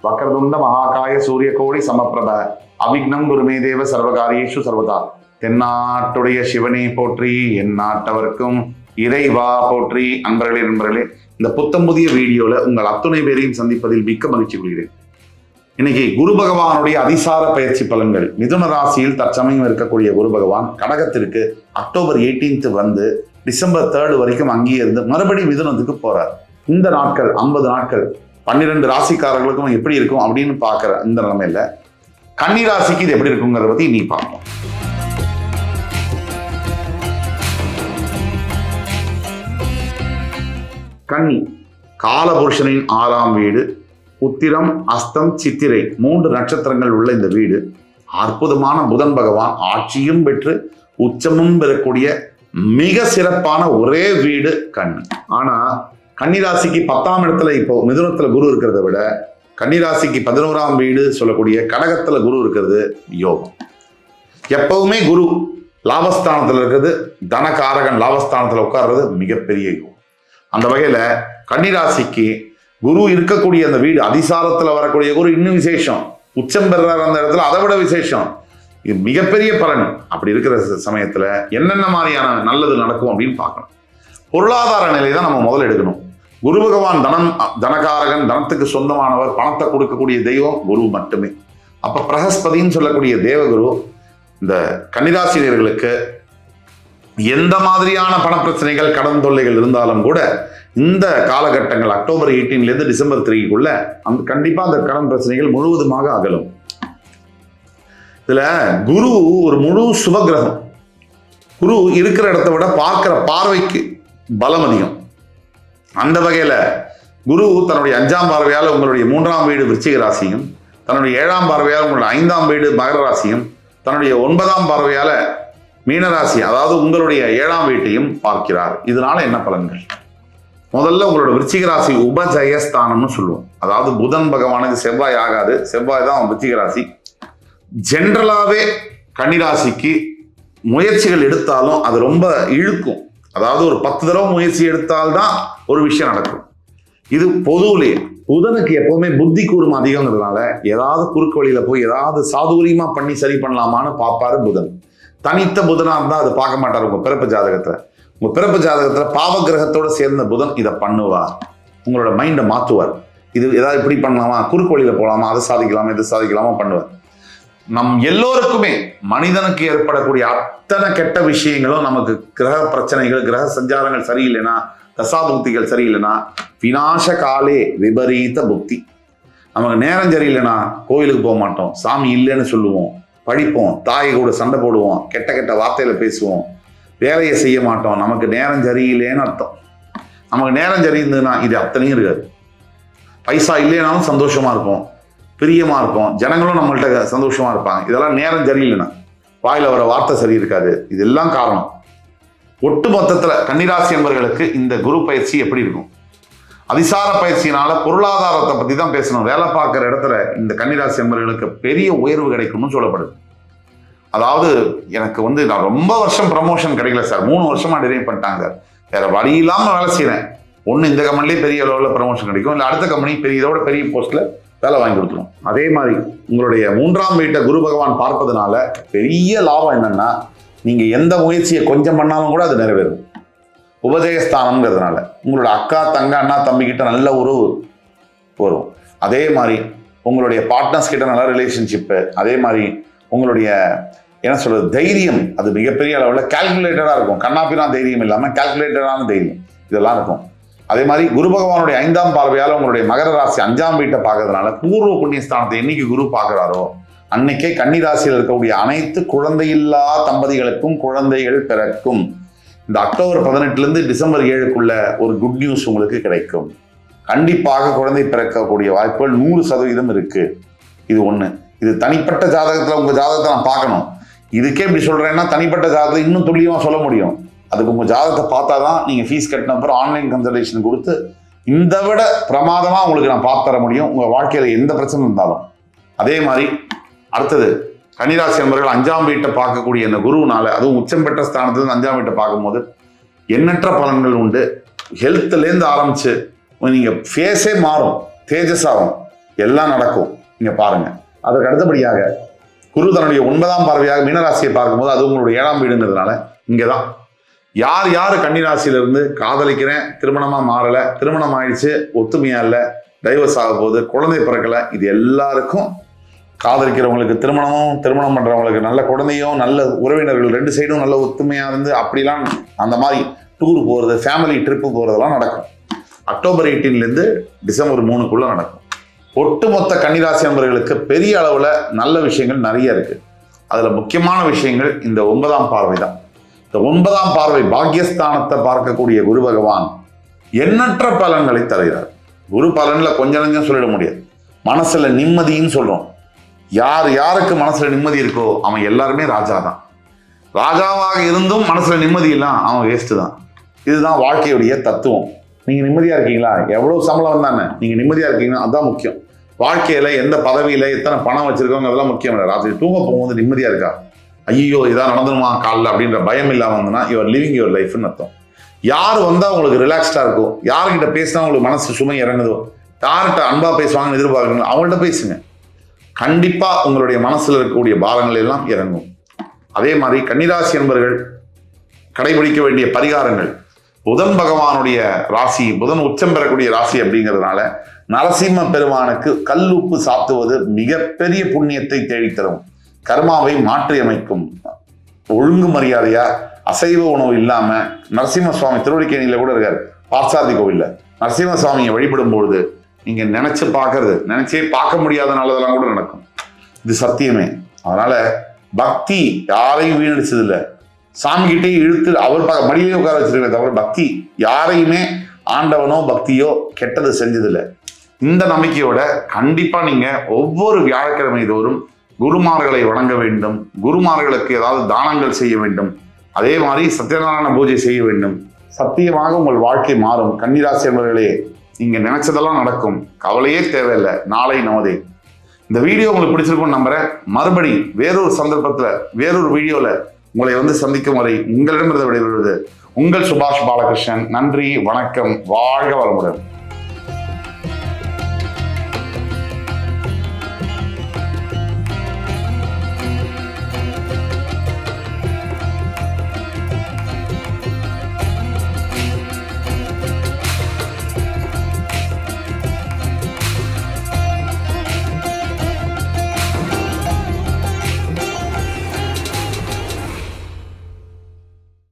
வக்கரதுண்ட மகாகாய சூரியகோடி சமப்பிரப அவிக்னம் குருமே தேவ சர்வகாரியேஷு சர்வதா. தென்னாட்டுடைய சிவனை போற்றி, என் நாட்டவர்க்கும் இறைவா போற்றி. நண்பர்களே, இந்த புத்தம் புதிய வீடியோல உங்கள் அத்துணை பேரையும் சந்திப்பதில் மிக்க மகிழ்ச்சி கொள்கிறேன். இன்னைக்கு குரு பகவானுடைய அதிசார பயிற்சி பலன்கள். மிதுன ராசியில் தற்சமயம் இருக்கக்கூடிய குரு பகவான் கடகத்திற்கு அக்டோபர் 18 வந்து டிசம்பர் 3 வரைக்கும் அங்கேயே இருந்து மறுபடியும் மிதுனத்துக்கு போறார். இந்த நாட்கள் 50 நாட்கள் 12 ராசிக்காரர்களுக்கும் எப்படி இருக்கும் அப்படின்னு பார்க்குற இந்த நிலைமையில கன்னி ராசிக்கு இது எப்படி இருக்குங்கிறத பத்தி நீ பார்ப்போம். கன்னி காலபுருஷனின் 6ஆம் வீடு, உத்திரம் அஸ்தம் சித்திரை 3 நட்சத்திரங்கள் உள்ள இந்த வீடு அற்புதமான புதன் பகவான் ஆட்சியும் பெற்று உச்சமும் பெறக்கூடிய மிக சிறப்பான ஒரே வீடு கன்னி. ஆனா கன்னிராசிக்கு 10ஆம் இடத்துல இப்போ மிதுனத்துல குரு இருக்கிறத விட கன்னிராசிக்கு 11ஆம் வீடு சொல்லக்கூடிய கடகத்துல குரு இருக்கிறது யோகம். எப்பவுமே குரு லாபஸ்தானத்துல இருக்கிறது, தனகாரகன் லாபஸ்தானத்துல உட்கார்றது மிகப்பெரிய யோகம். அந்த வகையில கன்னிராசிக்கு குரு இருக்கக்கூடிய அந்த வீடு அதிசாரத்துல வரக்கூடிய குரு இன்னும் விசேஷம். உச்சம் பெறார் அந்த இடத்துல அதை விட விசேஷம். இது மிகப்பெரிய பலன். அப்படி இருக்கிற சமயத்துல என்னென்ன மாதிரியான நல்லது நடக்கும் அப்படின்னு பார்க்கணும். பொருளாதார நிலை தான் நம்ம முதல்ல எடுக்கணும். குரு பகவான் தனகாரகன், தனத்துக்கு சொந்தமானவர், பணத்தை கொடுக்கக்கூடிய தெய்வம் குரு மட்டுமே. அப்ப பிரகஸ்பதின்னு சொல்லக்கூடிய தேவகுரு இந்த கன்னிராசினியர்களுக்கு எந்த மாதிரியான பண பிரச்சனைகள், கடன் தொல்லைகள் இருந்தாலும் கூட இந்த காலகட்டங்கள் அக்டோபர் 18 டிசம்பர் 3க்குள்ள கண்டிப்பா அந்த கடன் பிரச்சனைகள் முழுவதுமாக அகலும். இதுல குரு ஒரு முழு சுபகிரகம். குரு இருக்கிற இடத்தை விட பார்க்கிற பார்வைக்கு பலம் அதிகம். அந்த வகையில குரு தன்னுடைய 5ஆம் பார்வையால் உங்களுடைய 3ஆம் வீடு விருச்சிக ராசியும், தன்னுடைய 7ஆம் பார்வையால் உங்களுடைய 5ஆம் வீடு மகர ராசியும், தன்னுடைய 9ஆம் பார்வையால மீனராசி அதாவது உங்களுடைய 7ஆம் வீட்டையும் பார்க்கிறார். இதனால என்ன பலன்கள்? முதல்ல உங்களோட விருச்சிக ராசி உபஜயஸ்தானம்னு சொல்லுவோம். அதாவது புதன் பகவானுக்கு செவ்வாய் ஆகாது, செவ்வாய் தான் விருச்சிக ராசி. ஜென்ரலாவே கன்னிராசிக்கு முயற்சிகள் எடுத்தாலும் அது ரொம்ப இழுக்கும். அதாவது ஒரு 10 தடவை முயற்சி எடுத்தால்தான் ஒரு விஷயம் நடக்கும். இது பொதுவிலேயே புதனுக்கு எப்பவுமே புத்தி கூறும் அதிகங்கிறதுனால ஏதாவது குறுக்கு வழியில போய் ஏதாவது சாதுரியமா பண்ணி சரி பண்ணலாமான்னு பார்ப்பாரு புதன். தனித்த புதனா இருந்தா அது பார்க்க மாட்டார். உங்க பிறப்பு ஜாதகத்துல பாவ கிரகத்தோட சேர்ந்த புதன் இதை பண்ணுவார். உங்களோட மைண்டை மாத்துவார். இது ஏதாவது இப்படி பண்ணலாமா, குறுக்கு வழியில போகலாமா, அதை சாதிக்கலாமா, இது சாதிக்கலாமா பண்ணுவார். நம் எல்லோருக்குமே மனிதனுக்கு ஏற்படக்கூடிய அத்தனை கெட்ட விஷயங்களும் நமக்கு கிரக பிரச்சனைகள், கிரக சஞ்சாரங்கள் சரியில்லைன்னா, தசாபுக்திகள் சரியில்லைன்னா, விநாச காலே விபரீத புக்தி. நமக்கு நேரம் சரியில்லைன்னா கோயிலுக்கு போக மாட்டோம், சாமி இல்லைன்னு சொல்லுவோம், படிப்போம், தாயை கூட சண்டை போடுவோம், கெட்ட கெட்ட வார்த்தையில பேசுவோம், வேலையை செய்ய மாட்டோம். நமக்கு நேரம் சரியில்லைன்னு அர்த்தம். நமக்கு நேரம் சரியிருந்ததுன்னா இது அத்தனையும் இருக்காது. பைசா இல்லைனாலும் சந்தோஷமா இருப்போம், பிரியமா இருப்போம், ஜனங்களும் நம்மள்கிட்ட சந்தோஷமா இருப்பாங்க. இதெல்லாம் நேரம் சரியில்லைன்னா வாயில வர வார்த்தை சரி இருக்காது. இதெல்லாம் காரணம். ஒட்டு மொத்தத்துல கன்னிராசி என்பவர்களுக்கு இந்த குரு பயிற்சி எப்படி இருக்கும்? அதிசார பயிற்சியினால பொருளாதாரத்தை பத்தி தான் பேசணும். வேலை பார்க்குற இடத்துல இந்த கன்னிராசி என்பவர்களுக்கு பெரிய உயர்வு கிடைக்கும்னு சொல்லப்படுது. அதாவது எனக்கு நான் ரொம்ப வருஷம் ப்ரமோஷன் கிடைக்கல சார், 3 வருஷமா டிலே பண்ணிட்டாங்க, வேற வழி இல்லாம வேலை செய்யறேன். ஒண்ணு இந்த கம்பெனிலே பெரிய அளவில் ப்ரமோஷன் கிடைக்கும், இல்லை அடுத்த கம்பெனி இதோட பெரிய போஸ்ட்ல வேலை வாங்கி கொடுத்துரும். அதே மாதிரி உங்களுடைய 3ஆம் வீட்டை குரு பகவான் பார்ப்பதனால பெரிய லாபம் என்னன்னா, நீங்க எந்த முயற்சியை கொஞ்சம் பண்ணாலும் கூட அது நிறைவேறும். உபஜயஸ்தானம்ங்கிறதுனால உங்களோட அக்கா, தங்க, அண்ணா, தம்பி கிட்ட நல்ல உறவு வரும். அதே மாதிரி உங்களுடைய பார்ட்னர்ஸ் கிட்ட நல்ல ரிலேஷன்ஷிப்பு, அதே மாதிரி உங்களுடைய என்ன சொல்றது தைரியம் அது மிகப்பெரிய அளவில் கால்குலேட்டடா இருக்கும். கண்ணாப்பினா தைரியம் இல்லாம கால்குலேட்டடான தைரியம் இதெல்லாம் இருக்கும். அதே மாதிரி குரு பகவானுடைய 5ஆம் பார்வையால் உங்களுடைய மகர ராசி 5ஆம் வீட்டை பார்க்கறதுனால பூர்வ புண்ணிய ஸ்தானத்தை என்னைக்கு குரு பார்க்கிறாரோ அன்னைக்கே கன்னி ராசியில் இருக்கக்கூடிய அனைத்து குழந்தையில்லா தம்பதிகளுக்கும் குழந்தைகள் பிறக்கும். இந்த அக்டோபர் 18 டிசம்பர் 7க்குள்ள ஒரு குட் நியூஸ் உங்களுக்கு கிடைக்கும். கண்டிப்பாக குழந்தை பிறக்கக்கூடிய வாய்ப்புகள் 100% இருக்கு. இது ஒண்ணு. இது தனிப்பட்ட ஜாதகத்துல உங்க ஜாதகத்தை நான் பார்க்கணும். இதுக்கே இப்படி சொல்றேன்னா தனிப்பட்ட ஜாதகத்தை இன்னும் துல்லியமா சொல்ல முடியும். அதுக்கு உங்க ஜாதகத்தை பார்த்தாதான் நீங்க ஃபீஸ் கட்டின அப்புறம் ஆன்லைன் கன்சல்டேஷன் கொடுத்து இந்த விட பிரமாதமா உங்களுக்கு நான் பார்த்து தர முடியும், உங்க வாழ்க்கையில எந்த பிரச்சனை இருந்தாலும். அதே மாதிரி அடுத்தது கன்னிராசி என்பவர்கள் 5ஆம் வீட்டை பார்க்கக்கூடிய இந்த குருவினால, அதுவும் உச்சம் பெற்ற ஸ்தானத்துல 5ஆம் வீட்டை பார்க்கும்போது எண்ணற்ற பலன்கள் உண்டு. ஹெல்த்லேருந்து ஆரம்பிச்சு நீங்க ஃபேஸே மாறும், தேஜஸ் ஆகும். எல்லாம் நடக்கும். நீங்க பாருங்க. அதற்கு அடுத்தபடியாக குரு தன்னுடைய 9ஆம் பார்வையாக மீனராசியை பார்க்கும்போது அது உங்களுடைய 7ஆம் வீடுங்கிறதுனால இங்கதான் யார் யார் கன்னிராசியிலிருந்து காதலிக்கிறேன், திருமணமா மாறல, திருமணம் ஆயிடுச்சு, ஒத்துமையா இல்லை, டைவர்ஸ் ஆக போகுது, குழந்தை பிறக்கல, இது எல்லாருக்கும் காதலிக்கிறவங்களுக்கு திருமணமும், திருமணம் பண்றவங்களுக்கு நல்ல குழந்தையும், நல்ல உறவினர்கள் 2 சைடும் நல்ல ஒத்துமையா இருந்து அப்படிலாம் அந்த மாதிரி டூர் போறது, ஃபேமிலி ட்ரிப்பு போறதெல்லாம் நடக்கும். அக்டோபர் 18 டிசம்பர் 3 நடக்கும். ஒட்டுமொத்த கன்னிராசி நண்பர்களுக்கு பெரிய அளவுல நல்ல விஷயங்கள் நிறைய இருக்கு. அதுல முக்கியமான விஷயங்கள் இந்த 9ஆம் பார்வை தான். இந்த 9ஆம் பார்வை பாக்கியஸ்தானத்தை பார்க்கக்கூடிய குரு பகவான் எண்ணற்ற பலன்களை தருகிறார். குரு பலன்ல கொஞ்சம் நஞ்சம் சொல்லிட முடியாது. மனசுல நிம்மதின்னு சொல்றோம். யார் யாருக்கு மனசுல நிம்மதி இருக்கோ அவன் எல்லாருமே ராஜா தான். ராஜாவாக இருந்தும் மனசுல நிம்மதி இல்லாம் அவன் வேஸ்ட் தான். இதுதான் வாழ்க்கையுடைய தத்துவம். நீங்க நிம்மதியா இருக்கீங்களா? எவ்வளவு சம்பளம் வந்தானே நீங்க நிம்மதியா இருக்கீங்கன்னா அதுதான் முக்கியம். வாழ்க்கையில எந்த பதவியில எத்தனை பணம் வச்சிருக்கோங்க அதெல்லாம் முக்கியம் இல்லை. ராத்திரி தூங்க போகும்போது நிம்மதியா இருக்கா? ஐயோ இதான் நடந்துருமா காலைல அப்படின்ற பயம் இல்லாம இருந்ததுன்னா யுவர் லிவிங் யுவர் லைஃப்னு அர்த்தம். யார் வந்தா உங்களுக்கு ரிலாக்ஸ்டா இருக்கும், யார்கிட்ட பேசினா உங்களுக்கு மனசு சுமை இறங்குதோ, யார்கிட்ட அன்பா பேசுவாங்கன்னு எதிர்பார்க்குறீங்களோ அவங்கள்ட்ட பேசுங்க. கண்டிப்பா உங்களுடைய மனசுல இருக்கக்கூடிய பாரங்கள் எல்லாம் இறங்கும். அதே மாதிரி கன்னிராசி என்பவர்கள் கடைபிடிக்க வேண்டிய பரிகாரங்கள், புதன் பகவானுடைய ராசி, புதன் உச்சம் பெறக்கூடிய ராசி அப்படிங்கிறதுனால நரசிம்ம பெருமானுக்கு கல்லுப்பு சாத்துவது மிகப்பெரிய புண்ணியத்தை தேடித்தரும், கர்மாவை மாற்றி அமைக்கும். ஒழுங்கு மரியாதையா அசைவ உணவு இல்லாம நரசிம்ம சுவாமி திருவடிக்கேணியில கூட இருக்காரு, பார்சாதி கோவில்ல நரசிம்ம சுவாமியை வழிபடும் பொழுது நீங்க நினைச்சே பார்க்க முடியாத நல்லதெல்லாம் கூட நடக்கும். இது சத்தியமே. அதனால பக்தி யாரையும் வீணடிச்சது இல்லை. சாமி கிட்டே இழுத்து அவர் மடியிலே உட்கார வச்சிருக்கிற தவிர பக்தி யாரையுமே ஆண்டவனோ பக்தியோ கெட்டது செஞ்சதில்லை. இந்த நம்பிக்கையோட கண்டிப்பா நீங்க ஒவ்வொரு வியாழக்கிழமை தோறும் குருமார்களை வணங்க வேண்டும், குருமார்களுக்கு ஏதாவது தானங்கள் செய்ய வேண்டும், அதே மாதிரி சத்யநாராயண பூஜை செய்ய வேண்டும். சத்தியமாக உங்கள் வாழ்க்கை மாறும். கன்னிராசி என்பவர்களே, நீங்க நினைச்சதெல்லாம் நடக்கும், கவலையே தேவையில்லை. நாளை நமதே. இந்த வீடியோ உங்களுக்கு பிடிச்சிருக்கும்னு நம்புறேன். மறுபடி வேறொரு சந்தர்ப்பத்துல வேறொரு வீடியோல உங்களை சந்திக்கும் வரை உங்களிடமிருந்து விடைபெறுவது உங்கள் சுபாஷ் பாலகிருஷ்ணன். நன்றி, வணக்கம், வாழ்க வளமுடன்.